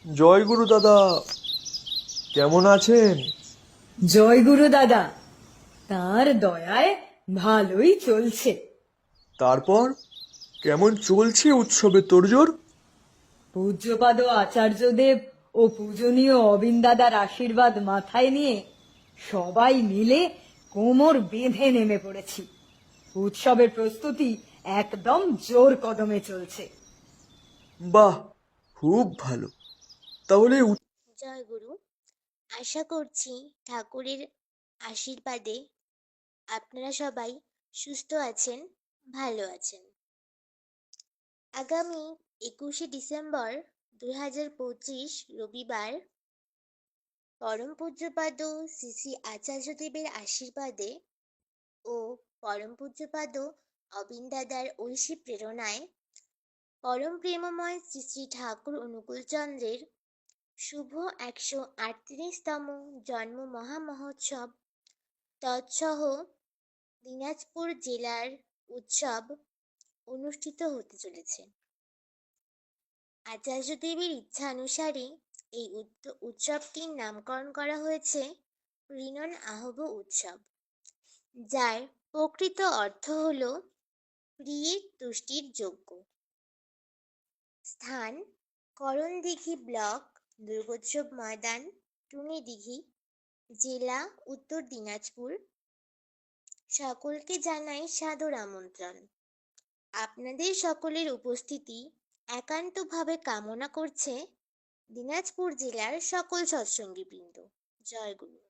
জয় গুরু দাদা, কেমন আছেন? জয় গুরু দাদা, তার দয়ায় ভালোই চলছে। তারপর কেমন চলছে উৎসবের তোড়জোড়? পূজ্যপাদ আচার্যদেব ও পূজনীয় অবিন দাদার আশীর্বাদ মাথায় নিয়ে সবাই মিলে কোমর বেঁধে নেমে পড়েছি। উৎসবের প্রস্তুতি একদম জোর কদমে চলছে। বাহ, খুব ভালো। তাহলে জয়গুরু, আশা করছি ঠাকুরের আশীর্বাদে আপনারা সবাই সুস্থ আছেন, ভালো আছেন। আগামী 21শে ডিসেম্বর 2025 রবিবার পরম পূজ্যপাদ শ্রী শ্রী আচার্যদেবের আশীর্বাদে ও পরম পূজ্যপাদ অবিন দাদার ঐশী প্রেরণায় পরম প্রেমময় শ্রী শ্রী ঠাকুর অনুকূলচন্দ্রের শুভ 138তম জন্ম মহামহোৎসব তৎসহ দিনাজপুর জেলার উৎসব অনুষ্ঠিত হতে চলেছে। আচার্যদেবের ইচ্ছানুসারে এই উৎসবটির নামকরণ করা হয়েছে রিনন আহব উৎসব, যার প্রকৃত অর্থ হল প্রিয়ের তুষ্টির যোগ্য। স্থান: করণদিঘি ব্লক, দুর্গোৎসব ময়দান, টুনিদিঘি, জেলা উত্তর দিনাজপুর। সকলকে জানাই সাদর আমন্ত্রণ। আপনাদের সকলের উপস্থিতি একান্তভাবে কামনা করছে দিনাজপুর জেলার সকল সৎসঙ্গীবৃন্দ। জয় গুরু।